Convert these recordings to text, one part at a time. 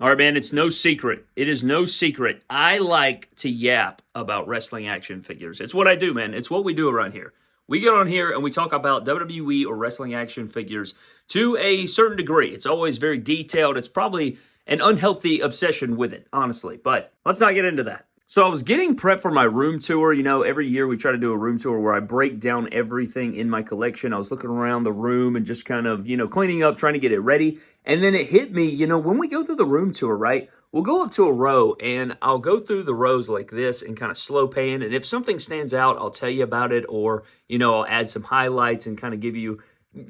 All right, man, it's no secret. It is no secret. I like to yap about wrestling action figures. It's what I do, man. It's what we do around here. We get on here and we talk about WWE or wrestling action figures to a certain degree. It's always very detailed. It's probably an unhealthy obsession with it, honestly. But let's not get into that. So I was getting prepped for my room tour. You know, every year we try to do a room tour where I break down everything in my collection. I was looking around the room and just kind of, cleaning up, trying to get it ready. And then it hit me, when we go through the room tour, right, we'll go up to a row and I'll go through the rows like this and kind of slow pan. And if something stands out, I'll tell you about it, or, I'll add some highlights and kind of give you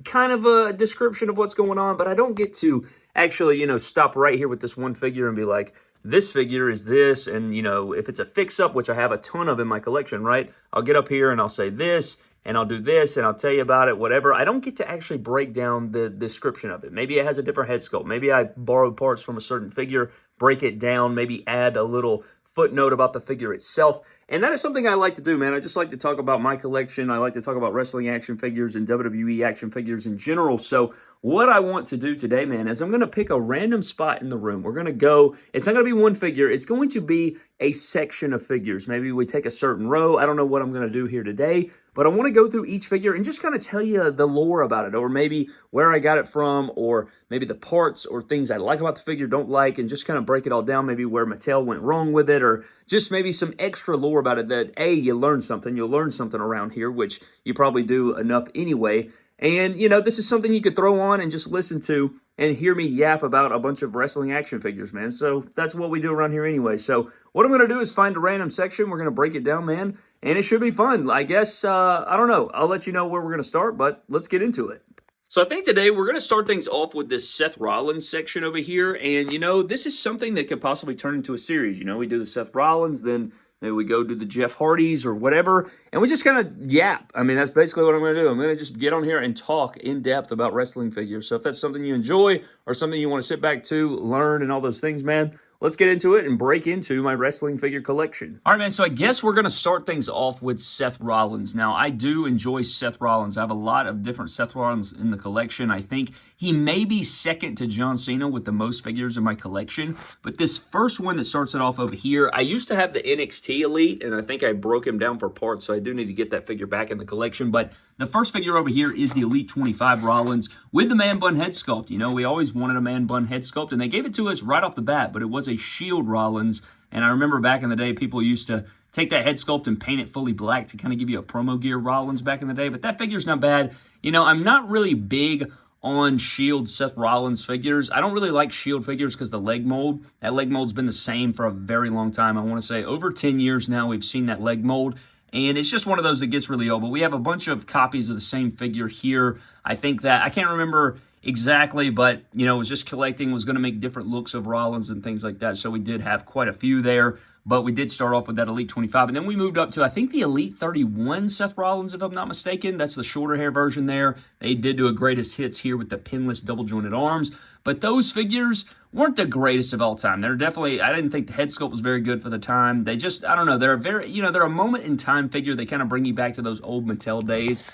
kind of a description of what's going on. But I don't get to actually, stop right here with this one figure and be like, this figure is this, and, if it's a fix-up, which I have a ton of in my collection, right, I'll get up here and I'll say this, and I'll do this, and I'll tell you about it, whatever. I don't get to actually break down the description of it. Maybe it has a different head sculpt. Maybe I borrowed parts from a certain figure, break it down, maybe add a little footnote about the figure itself. And that is something I like to do, man. I just like to talk about my collection. I like to talk about wrestling action figures and WWE action figures in general. So what I want to do today, man, is I'm going to pick a random spot in the room. We're going to go, it's not going to be one figure. It's going to be a section of figures. Maybe we take a certain row. I don't know what I'm going to do here today, but I want to go through each figure and just kind of tell you the lore about it, or maybe where I got it from, or maybe the parts or things I like about the figure, don't like, and just kind of break it all down, maybe where Mattel went wrong with it, or just maybe some extra lore about it that, A, you learn something. You'll learn something around here, which you probably do enough anyway. And, this is something you could throw on and just listen to and hear me yap about a bunch of wrestling action figures, man. So that's what we do around here anyway. So what I'm going to do is find a random section. We're going to break it down, man. And it should be fun. I guess, I don't know. I'll let you know where we're going to start, but let's get into it. So I think today we're going to start things off with this Seth Rollins section over here. And, this is something that could possibly turn into a series. We do the Seth Rollins, then maybe we go do the Jeff Hardys or whatever, and we just kind of yap. I mean, that's basically what I'm going to do. I'm going to just get on here and talk in depth about wrestling figures. So if that's something you enjoy or something you want to sit back to, learn, and all those things, man, let's get into it and break into my wrestling figure collection. All right, man, so I guess we're going to start things off with Seth Rollins. Now, I do enjoy Seth Rollins. I have a lot of different Seth Rollins in the collection. I think he may be second to John Cena with the most figures in my collection. But this first one that starts it off over here, I used to have the NXT Elite, and I think I broke him down for parts, so I do need to get that figure back in the collection. But the first figure over here is the Elite 25 Rollins with the man bun head sculpt. We always wanted a man bun head sculpt, and they gave it to us right off the bat, but it was a Shield Rollins. And I remember back in the day, people used to take that head sculpt and paint it fully black to kind of give you a promo gear Rollins back in the day. But that figure's not bad. I'm not really big on Shield Seth Rollins figures. I don't really like Shield figures because the leg mold, that leg mold's been the same for a very long time. I want to say over 10 years now we've seen that leg mold. And it's just one of those that gets really old. But we have a bunch of copies of the same figure here. I think that, I can't remember exactly, but, it was just collecting, was going to make different looks of Rollins and things like that. So we did have quite a few there. But we did start off with that Elite 25. And then we moved up to, I think, the Elite 31 Seth Rollins, if I'm not mistaken. That's the shorter hair version there. They did do a greatest hits here with the pinless double jointed arms. But those figures weren't the greatest of all time. They're definitely, I didn't think the head sculpt was very good for the time. They just, I don't know, they're a very, they're a moment in time figure. They kind of bring you back to those old Mattel days,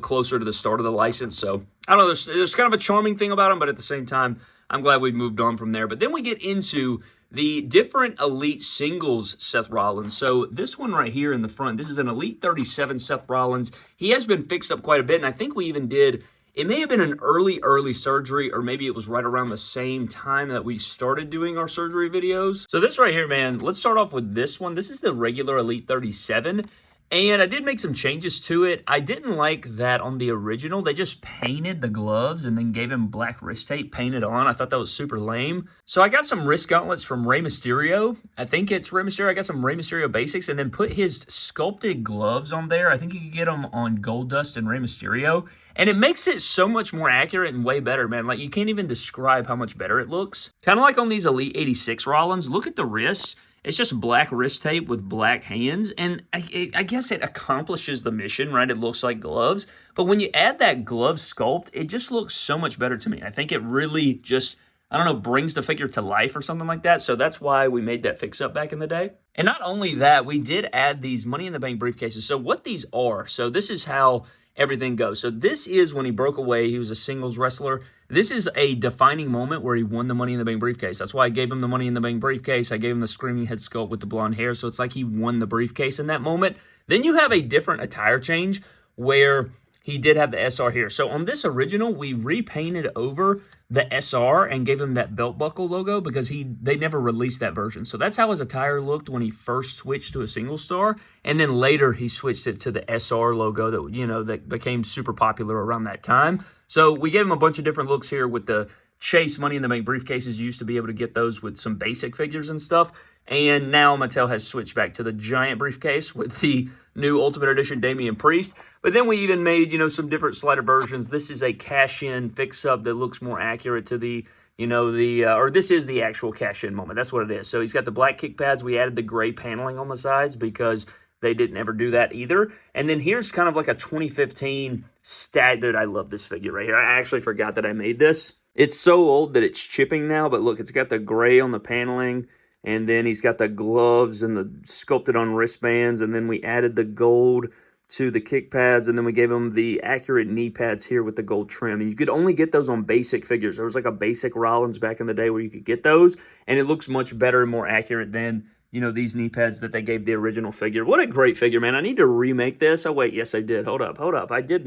closer to the start of the license. So, I don't know, there's kind of a charming thing about them, but at the same time, I'm glad we've moved on from there. But then we get into the different Elite singles Seth Rollins. So this one right here in the front, this is an Elite 37 Seth Rollins. He has been fixed up quite a bit, and I think we even did, it may have been an early surgery, or maybe it was right around the same time that we started doing our surgery videos. So this right here, man, let's start off with this one. This is the regular Elite 37. And I did make some changes to it. I didn't like that on the original. They just painted the gloves and then gave him black wrist tape painted on. I thought that was super lame. So I got some wrist gauntlets from Rey Mysterio. I think it's Rey Mysterio. I got some Rey Mysterio basics and then put his sculpted gloves on there. I think you could get them on Goldust and Rey Mysterio. And it makes it so much more accurate and way better, man. Like, you can't even describe how much better it looks. Kind of like on these Elite 86 Rollins. Look at the wrists. It's just black wrist tape with black hands, and I guess it accomplishes the mission, right? It looks like gloves, but when you add that glove sculpt, it just looks so much better to me. I think it really just, I don't know, brings the figure to life or something like that, so that's why we made that fix-up back in the day. And not only that, we did add these Money in the Bank briefcases. So what these are, so this is how everything goes. So this is when he broke away. He was a singles wrestler. This is a defining moment where he won the Money in the Bank briefcase. That's why I gave him the Money in the Bank briefcase. I gave him the screaming head sculpt with the blonde hair. So it's like he won the briefcase in that moment. Then you have a different attire change where he did have the SR here. So on this original, we repainted over the SR and gave him that belt buckle logo because they never released that version. So that's how his attire looked when he first switched to a single star. And then later he switched it to the SR logo that, you know, that became super popular around that time. So we gave him a bunch of different looks here with the Chase Money in the Bank briefcases. You used to be able to get those with some basic figures and stuff. And now Mattel has switched back to the giant briefcase with the new Ultimate Edition Damian Priest. But then we even made, you know, some different slider versions. This is a cash-in fix-up that looks more accurate to the, you know, or this is the actual cash-in moment. That's what it is. So he's got the black kick pads. We added the gray paneling on the sides because they didn't ever do that either. And then here's kind of like a 2015 stat. Dude, I love this figure right here. I actually forgot that I made this. It's so old that it's chipping now, but look, it's got the gray on the paneling. And then he's got the gloves and the sculpted on wristbands. And then we added the gold to the kick pads. And then we gave him the accurate knee pads here with the gold trim. And you could only get those on basic figures. There was like a basic Rollins back in the day where you could get those. And it looks much better and more accurate than, you know, these knee pads that they gave the original figure. What a great figure, man. I need to remake this. Oh, wait. Yes, I did. Hold up. I did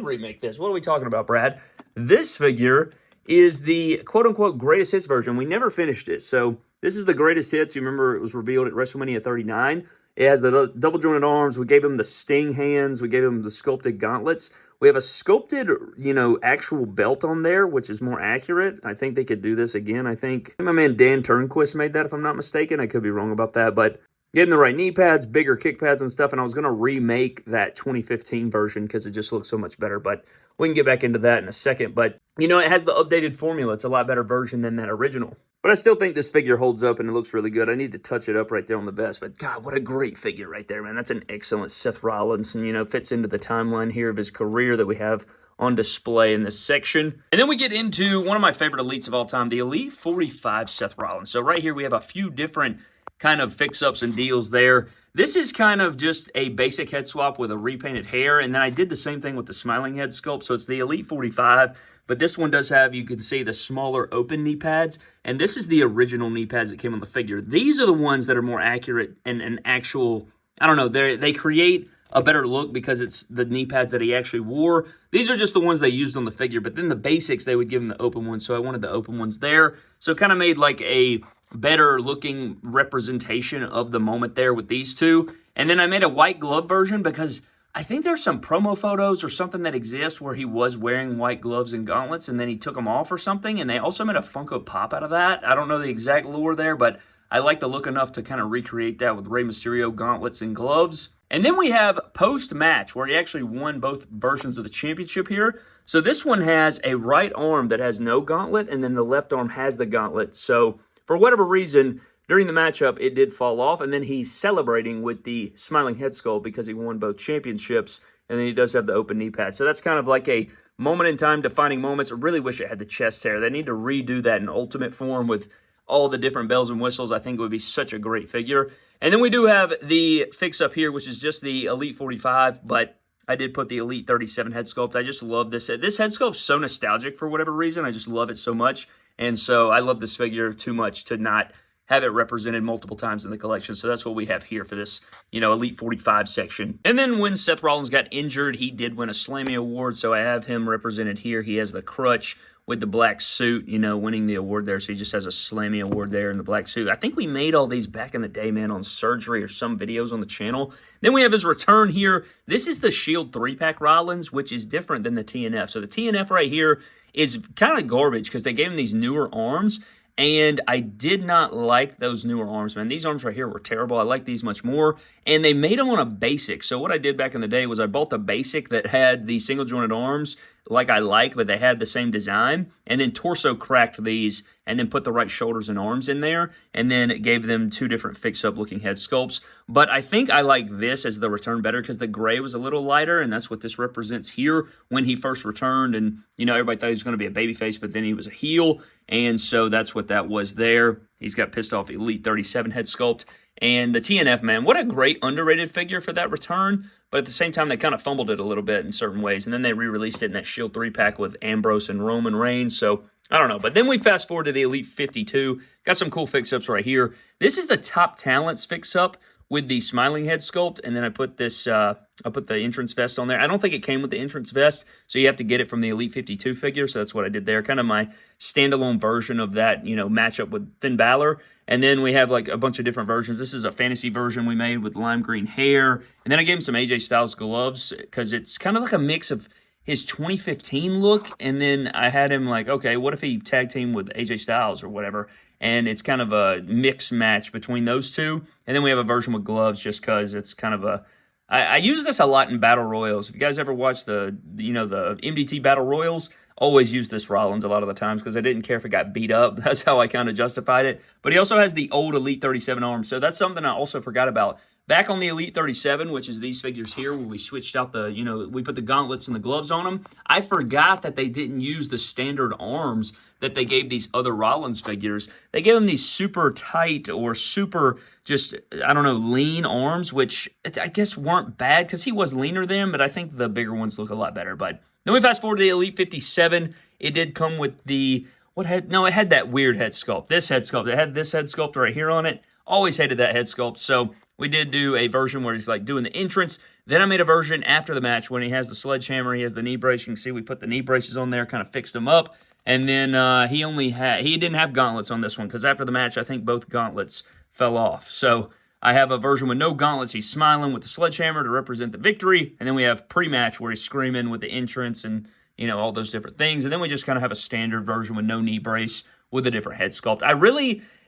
remake this. What are we talking about, Brad? This figure is the quote-unquote greatest hits version. We never finished it. So this is the greatest hits. You remember it was revealed at WrestleMania 39. It has the double jointed arms. We gave him the Sting hands. We gave him the sculpted gauntlets. We have a sculpted, you know, actual belt on there, which is more accurate. I think they could do this again. I think my man Dan Turnquist made that, if I'm not mistaken. I could be wrong about that, but gave him the right knee pads, bigger kick pads and stuff, and I was going to remake that 2015 version because it just looks so much better, but we can get back into that in a second. But, you know, it has the updated formula. It's a lot better version than that original. But I still think this figure holds up and it looks really good. I need to touch it up right there on the vest. But, God, what a great figure right there, man. That's an excellent Seth Rollins. And, you know, fits into the timeline here of his career that we have on display in this section. And then we get into one of my favorite elites of all time, the Elite 45 Seth Rollins. So right here we have a few different kind of fix-ups and deals there. This is kind of just a basic head swap with a repainted hair. And then I did the same thing with the smiling head sculpt. So it's the Elite 45. But this one does have, you can see, the smaller open knee pads. And this is the original knee pads that came on the figure. These are the ones that are more accurate and an actual, I don't know, they create a better look because it's the knee pads that he actually wore. These are just the ones they used on the figure. But then the basics, they would give him the open ones. So I wanted the open ones there. So it kind of made like a better looking representation of the moment there with these two. And then I made a white glove version because I think there's some promo photos or something that exists where he was wearing white gloves and gauntlets and then he took them off or something. And they also made a Funko Pop out of that. I don't know the exact lore there, but I like the look enough to kind of recreate that with Rey Mysterio gauntlets and gloves. And then we have post-match where he actually won both versions of the championship here. So this one has a right arm that has no gauntlet and then the left arm has the gauntlet. So for whatever reason, during the matchup, it did fall off, and then he's celebrating with the smiling head sculpt because he won both championships, and then he does have the open knee pad. So that's kind of like a moment in time defining moments. I really wish it had the chest hair. They need to redo that in ultimate form with all the different bells and whistles. I think it would be such a great figure. And then we do have the fix-up here, which is just the Elite 45, but I did put the Elite 37 head sculpt. I just love this. This head sculpt's so nostalgic for whatever reason. I just love it so much, and so I love this figure too much to not have it represented multiple times in the collection. So that's what we have here for this, you know, Elite 45 section. And then when Seth Rollins got injured, he did win a Slammy Award. So I have him represented here. He has the crutch with the black suit, you know, winning the award there. So he just has a Slammy Award there in the black suit. I think we made all these back in the day, man, on Surgery or some videos on the channel. Then we have his return here. This is the Shield 3-pack Rollins, which is different than the TNF. So the TNF right here is kind of garbage because they gave him these newer arms. And I did not like those newer arms, man. These arms right here were terrible. I like these much more. And they made them on a basic. So what I did back in the day was I bought the basic that had the single jointed arms like I like, but they had the same design. And then torso cracked these and then put the right shoulders and arms in there. And then it gave them two different fix-up looking head sculpts. But I think I like this as the return better because the gray was a little lighter. And that's what this represents here when he first returned. And, you know, everybody thought he was going to be a babyface, but then he was a heel. And so that's what that was there. He's got pissed off Elite 37 head sculpt. And the TNF, man, what a great underrated figure for that return. But at the same time, they kind of fumbled it a little bit in certain ways. And then they re-released it in that Shield 3-pack with Ambrose and Roman Reigns. So, I don't know. But then we fast forward to the Elite 52. Got some cool fix-ups right here. This is the Top Talents fix-up with the smiling head sculpt. And then I put this, I put the entrance vest on there. I don't think it came with the entrance vest, so you have to get it from the Elite 52 figure. So that's what I did there. Kind of my standalone version of that, matchup with Finn Balor. And then we have like a bunch of different versions. This is a fantasy version we made with lime green hair. And then I gave him some AJ Styles gloves because it's kind of like a mix of his 2015 look. And then I had him like, okay, what if he tag team with AJ Styles or whatever? And it's kind of a mix match between those two. And then we have a version with gloves just because it's kind of a... I use this a lot in Battle Royals. If you guys ever watch the MDT Battle Royals, always use this Rollins a lot of the times because I didn't care if it got beat up. That's how I kind of justified it. But he also has the old Elite 37 arm, so that's something I also forgot about. Back on the Elite 37, which is these figures here, where we switched out we put the gauntlets and the gloves on them, I forgot that they didn't use the standard arms that they gave these other Rollins figures. They gave them these super tight or super just, I don't know, lean arms, which I guess weren't bad because he was leaner than, but I think the bigger ones look a lot better. But then we fast forward to the Elite 57. It did come with the, it had that weird head sculpt. This head sculpt. It had this head sculpt right here on it. Always hated that head sculpt, so we did do a version where he's like doing the entrance. Then I made a version after the match when he has the sledgehammer, he has the knee brace. You can see we put the knee braces on there, kind of fixed them up. And then he didn't have gauntlets on this one because after the match, I think both gauntlets fell off. So I have a version with no gauntlets. He's smiling with the sledgehammer to represent the victory. And then we have pre-match where he's screaming with the entrance and, all those different things. And then we just kind of have a standard version with no knee brace with a different head sculpt.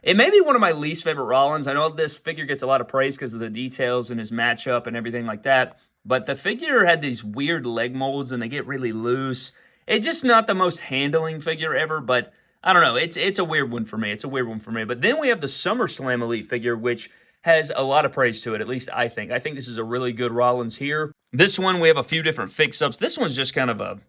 It may be one of my least favorite Rollins. I know this figure gets a lot of praise because of the details and his matchup and everything like that. But the figure had these weird leg molds and they get really loose. It's just not the most handling figure ever, but I don't know. It's a weird one for me. But then we have the SummerSlam Elite figure, which has a lot of praise to it, at least I think. I think this is a really good Rollins here. This one, we have a few different fix-ups. This one's just kind of a,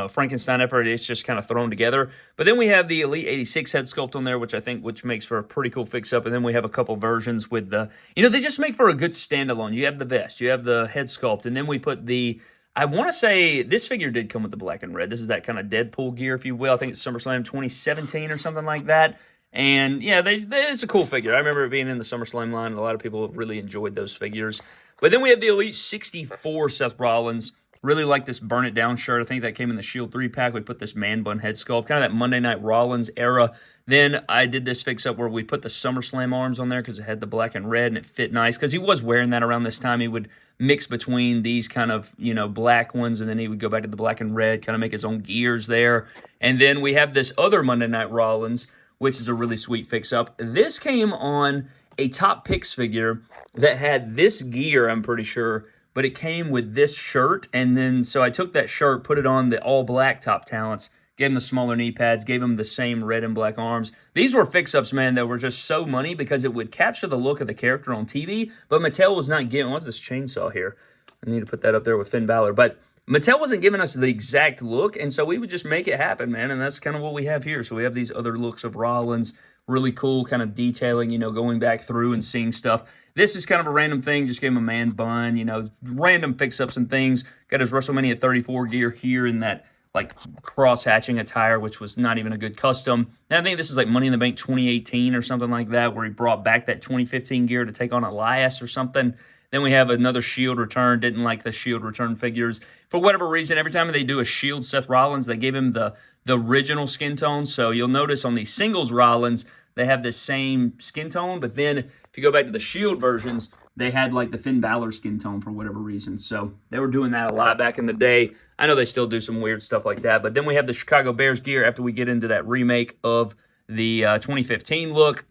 Frankenstein effort. It's just kind of thrown together. But then we have the Elite 86 head sculpt on there, which makes for a pretty cool fix-up. And then we have a couple versions with the, they just make for a good standalone. You have the vest, you have the head sculpt, and then we put the, I want to say this figure did come with the black and red. This is that kind of Deadpool gear, if you will. I think it's SummerSlam 2017 or something like that. And yeah, it's a cool figure. I remember it being in the SummerSlam line. A lot of people really enjoyed those figures. But then we have the Elite 64 Seth Rollins. Really like this Burn It Down shirt. I think that came in the Shield 3-pack. We put this man bun head sculpt, kind of that Monday Night Rollins era. Then I did this fix-up where we put the SummerSlam arms on there because it had the black and red and it fit nice. Because he was wearing that around this time. He would mix between these kind of, black ones, and then he would go back to the black and red, kind of make his own gears there. And then we have this other Monday Night Rollins, which is a really sweet fix-up. This came on a Top Picks figure that had this gear, I'm pretty sure, but it came with this shirt, and then so I took that shirt, put it on the all-black Top Talents, gave him the smaller knee pads, gave him the same red and black arms. These were fix-ups, man, that were just so money because it would capture the look of the character on TV, but Mattel was not giving... What's this chainsaw here? I need to put that up there with Finn Balor, but Mattel wasn't giving us the exact look, and so we would just make it happen, man, and that's kind of what we have here. So we have these other looks of Rollins, really cool kind of detailing, going back through and seeing stuff. This is kind of a random thing, just gave him a man bun, random fix-ups and things. Got his WrestleMania 34 gear here in that, like, cross-hatching attire, which was not even a good custom. And I think this is like Money in the Bank 2018 or something like that, where he brought back that 2015 gear to take on Elias or something. Then we have another Shield return. Didn't like the Shield return figures. For whatever reason, every time they do a Shield Seth Rollins, they give him the original skin tone. So you'll notice on these singles Rollins, they have the same skin tone. But then if you go back to the Shield versions, they had like the Finn Balor skin tone for whatever reason. So they were doing that a lot back in the day. I know they still do some weird stuff like that. But then we have the Chicago Bears gear after we get into that remake of the 2015 look,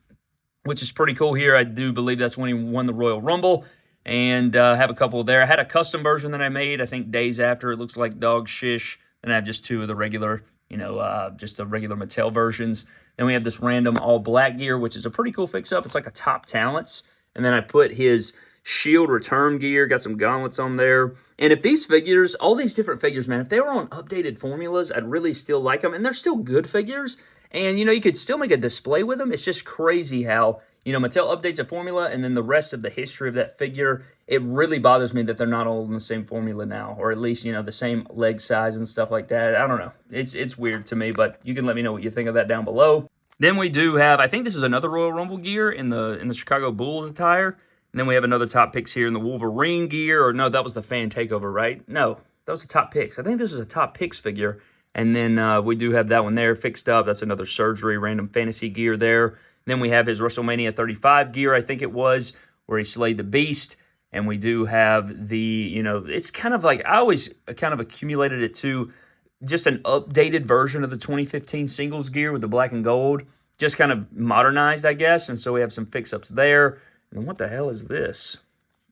which is pretty cool here. I do believe that's when he won the Royal Rumble. And have a couple there. I had a custom version that I made, I think, days after. It looks like dog shish. And I have just two of the regular, just the regular Mattel versions. Then we have this random all-black gear, which is a pretty cool fix-up. It's like a Top Talents. And then I put his Shield return gear, got some gauntlets on there. And if these figures, all these different figures, man, if they were on updated formulas, I'd really still like them. And they're still good figures. And, you know, you could still make a display with them. It's just crazy how, you know, Mattel updates a formula and then the rest of the history of that figure, it really bothers me that they're not all in the same formula now, or at least, you know, the same leg size and stuff like that. I don't know. It's weird to me, but you can let me know what you think of that down below. Then we do have, I think this is another Royal Rumble gear in the Chicago Bulls attire. And then we have another Top Picks here in the Wolverine gear. Or no, that was the Fan Takeover, right? No, that was the Top Picks. I think this is a Top Picks figure. And then we do have that one there fixed up. That's another Surgery random fantasy gear there. Then we have his WrestleMania 35 gear, I think it was, where he slayed the Beast. And we do have the, you know, it's kind of like, I always kind of accumulated it to just an updated version of the 2015 singles gear with the black and gold. Just kind of modernized, I guess. And so we have some fix-ups there. And what the hell is this?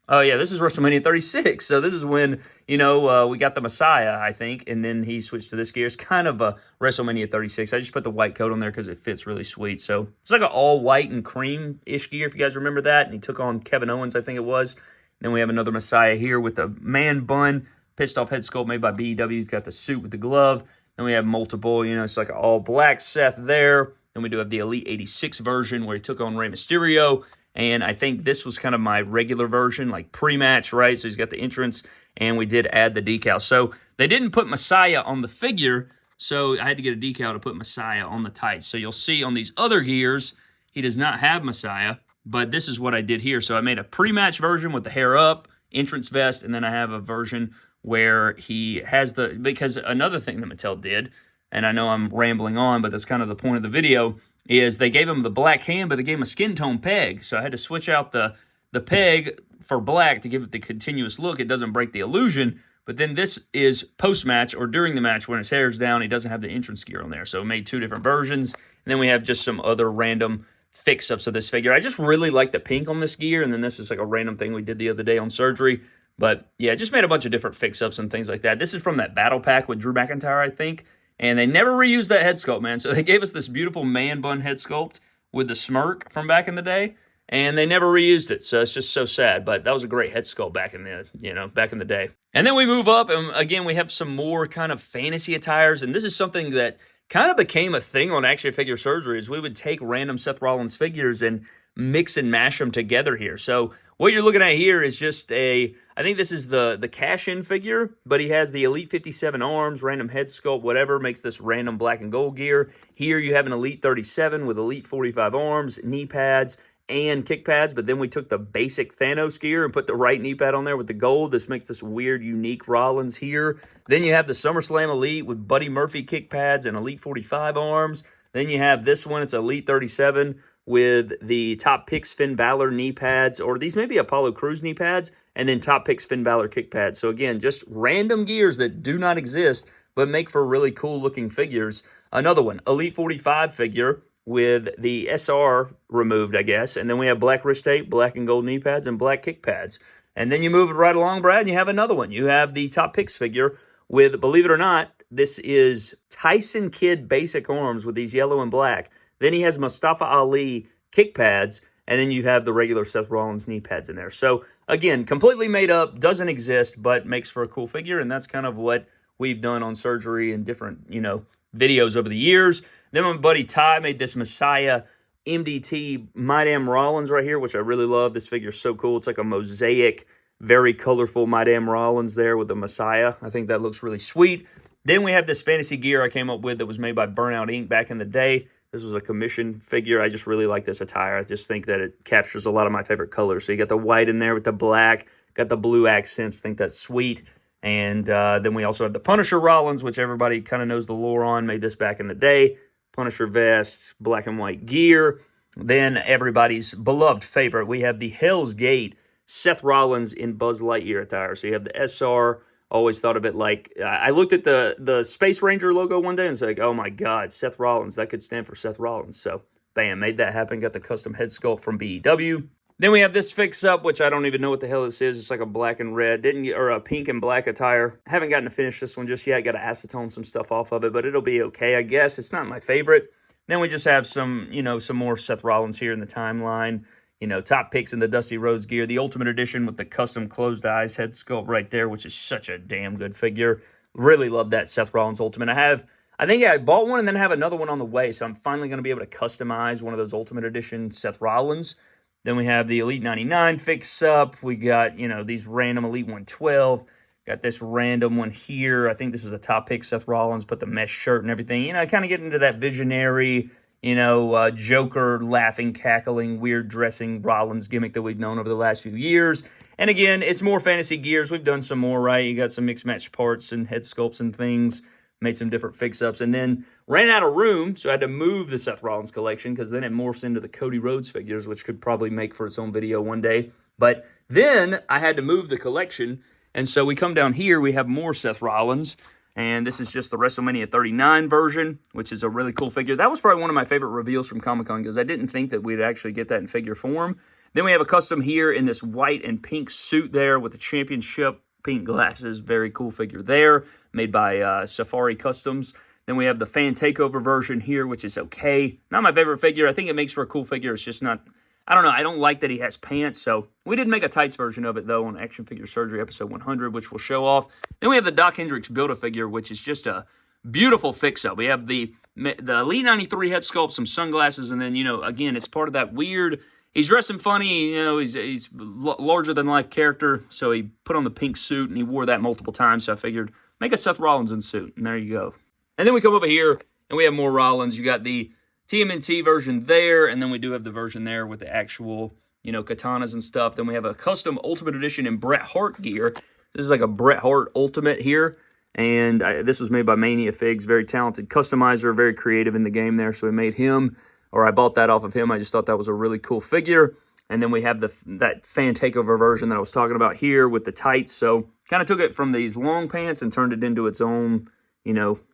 Oh, yeah, this is WrestleMania 36. So this is when, you know, we got the Messiah, I think, and then he switched to this gear. It's kind of a WrestleMania 36. I just put the white coat on there because it fits really sweet. So it's like an all-white and cream-ish gear, if you guys remember that. And he took on Kevin Owens, I think it was. Then we have another Messiah here with the man bun, pissed-off head sculpt made by BEW. He's got the suit with the glove. Then we have multiple, you know, it's like an all-black Seth there. Then we do have the Elite 86 version where he took on Rey Mysterio. And I think this was kind of my regular version, like pre-match, right? So he's got the entrance, and we did add the decal. So they didn't put Messiah on the figure, so I had to get a decal to put Messiah on the tights. So you'll see on these other gears, he does not have Messiah, but this is what I did here. So I made a pre-match version with the hair up, entrance vest, and then I have a version where he has the, because another thing that Mattel did, and I know I'm rambling on, but that's kind of the point of the video, is they gave him the black hand, but they gave him a skin tone peg. So I had to switch out the peg for black to give it the continuous look. It doesn't break the illusion, but then this is post-match or during the match when his hair's down. He doesn't have the entrance gear on there. So we made two different versions. And then we have just some other random fix-ups of this figure. I just really like the pink on this gear, and then this is like a random thing we did the other day on Surgery. But yeah, just made a bunch of different fix-ups and things like that. This is from that battle pack with Drew McIntyre, I think. And they never reused that head sculpt, man. So they gave us this beautiful man bun head sculpt with the smirk from back in the day, and they never reused it. So it's just so sad. But that was a great head sculpt back in the, you know, back in the day. And then we move up, and again, we have some more kind of fantasy attires. And this is something that kind of became a thing on Action Figure Surgery, is we would take random Seth Rollins figures and mix and mash them together here. So what you're looking at here is just I think this is the cash-in figure, but he has the Elite 57 arms, random head sculpt, whatever, makes this random black and gold gear. Here you have an Elite 37 with Elite 45 arms, knee pads, and kick pads, but then we took the basic Thanos gear and put the right knee pad on there with the gold. This makes this weird, unique Rollins here. Then you have the SummerSlam Elite with Buddy Murphy kick pads and Elite 45 arms. Then you have this one, it's Elite 37 with the Top Picks Finn Balor knee pads, or these may be Apollo Crews knee pads, and then Top Picks Finn Balor kick pads. So again, just random gears that do not exist, but make for really cool looking figures. Another one, Elite 45 figure with the SR removed, I guess. And then we have black wrist tape, black and gold knee pads, and black kick pads. And then you move it right along, Brad, and you have another one. You have the Top Picks figure with, believe it or not, this is Tyson Kidd basic arms with these yellow and black. Then he has Mustafa Ali kick pads, and then you have the regular Seth Rollins knee pads in there. So, again, completely made up, doesn't exist, but makes for a cool figure, and that's kind of what we've done on Surgery and different, you know, videos over the years. Then my buddy Ty made this Messiah MDT My Damn Rollins right here, which I really love. This figure's so cool. It's like a mosaic, very colorful My Damn Rollins there with the Messiah. I think that looks really sweet. Then we have this fantasy gear I came up with that was made by Burnout Inc. back in the day. This was a commission figure. I just really like this attire. I just think that it captures a lot of my favorite colors. So you got the white in there with the black, got the blue accents. Think that's sweet. And then we also have the Punisher Rollins, which everybody kind of knows the lore on. Made this back in the day. Punisher vest, black and white gear. Then everybody's beloved favorite, we have the Hell's Gate Seth Rollins in Buzz Lightyear attire. So you have the SR. Always thought of it like, I looked at the Space Ranger logo one day and was like, oh my God, Seth Rollins. That could stand for Seth Rollins. So, bam, made that happen. Got the custom head sculpt from BEW. Then we have this fix-up, which I don't even know what the hell this is. It's like a black and red, or a pink and black attire. Haven't gotten to finish this one just yet. Got to acetone some stuff off of it, but it'll be okay, I guess. It's not my favorite. Then we just have some, you know, some more Seth Rollins here in the timeline. You know, Top Picks in the Dusty Rhodes gear. The Ultimate Edition with the custom closed eyes head sculpt right there, which is such a damn good figure. Really love that Seth Rollins Ultimate. I have I think I bought one and then have another one on the way, so I'm finally going to be able to customize one of those Ultimate Edition Seth Rollins. Then we have the Elite 99 fix-up. We got, these random Elite 112. Got this random one here. I think this is a top pick, Seth Rollins, put the mesh shirt and everything. Kind of get into that visionary, Joker laughing, cackling, weird dressing Rollins gimmick that we've known over the last few years. And again, it's more fantasy gears. We've done some more, right? You got some mixed match parts and head sculpts and things. Made some different fix-ups, and then ran out of room, so I had to move the Seth Rollins collection because then it morphs into the Cody Rhodes figures, which could probably make for its own video one day. But then I had to move the collection, and so we come down here, we have more Seth Rollins, and this is just the WrestleMania 39 version, which is a really cool figure. That was probably one of my favorite reveals from Comic-Con because I didn't think that we'd actually get that in figure form. Then we have a custom here in this white and pink suit there with the championship pink glasses. Very cool figure there, made by Safari Customs. Then we have the Fan Takeover version here, which is okay. Not my favorite figure. I think it makes for a cool figure. It's just not, I don't know. I don't like that he has pants, so we did make a tights version of it, though, on Action Figure Surgery episode 100, which we'll show off. Then we have the Doc Hendricks Build-A-Figure, which is just a beautiful fix-up. We have the Elite 93 head sculpt, some sunglasses, and then, again, it's part of that weird... He's dressing funny, he's larger-than-life character, so he put on the pink suit, and he wore that multiple times, so I figured, make a Seth Rollins in suit, and there you go. And then we come over here, and we have more Rollins. You got the TMNT version there, and then we do have the version there with the actual, katanas and stuff. Then we have a custom Ultimate Edition in Bret Hart gear. This is like a Bret Hart Ultimate here, and this was made by Mania Figs, very talented customizer, very creative in the game there, so we made him... or I bought that off of him. I just thought that was a really cool figure. And then we have that Fan Takeover version that I was talking about here with the tights. So kind of took it from these long pants and turned it into its own,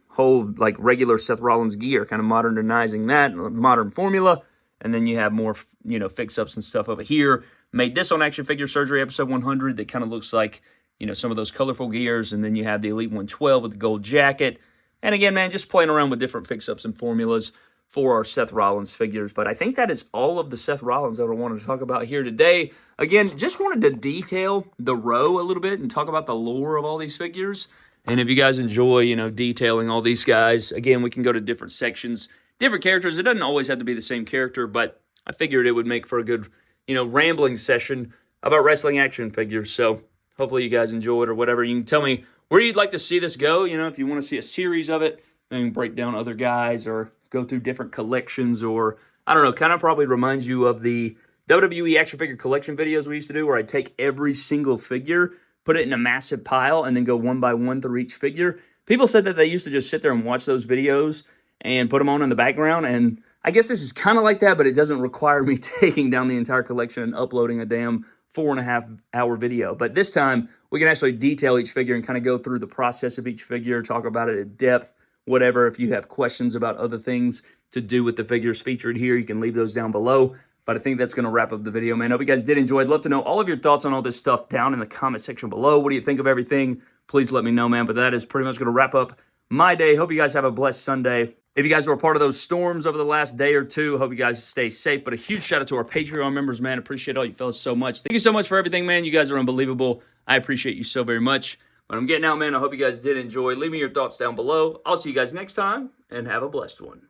whole like regular Seth Rollins gear, kind of modernizing that, modern formula. And then you have more, fix-ups and stuff over here. Made this on Action Figure Surgery episode 100 that kind of looks like, some of those colorful gears. And then you have the Elite 112 with the gold jacket. And again, man, just playing around with different fix-ups and formulas for our Seth Rollins figures. But I think that is all of the Seth Rollins that I wanted to talk about here today. Again, just wanted to detail the row a little bit and talk about the lore of all these figures. And if you guys enjoy, detailing all these guys, again, we can go to different sections, different characters. It doesn't always have to be the same character, but I figured it would make for a good, rambling session about wrestling action figures. So hopefully you guys enjoy it or whatever. You can tell me where you'd like to see this go. If you want to see a series of it, and break down other guys or go through different collections, or I don't know, kind of probably reminds you of the WWE action figure collection videos we used to do where I'd take every single figure, put it in a massive pile, and then go one by one through each figure. People said that they used to just sit there and watch those videos and put them on in the background, and I guess this is kind of like that, but it doesn't require me taking down the entire collection and uploading a damn 4.5-hour video. But this time, we can actually detail each figure and kind of go through the process of each figure, talk about it in depth, whatever. If you have questions about other things to do with the figures featured here, you can leave those down below. But I think that's going to wrap up the video, man. I hope you guys did enjoy. I'd love to know all of your thoughts on all this stuff down in the comment section below. What do you think of everything? Please let me know, man. But that is pretty much going to wrap up my day. Hope you guys have a blessed Sunday. If you guys were a part of those storms over the last day or two, hope you guys stay safe. But a huge shout out to our Patreon members, man. Appreciate all you fellas so much. Thank you so much for everything, man. You guys are unbelievable. I appreciate you so very much. But I'm getting out, man. I hope you guys did enjoy. Leave me your thoughts down below. I'll see you guys next time, and have a blessed one.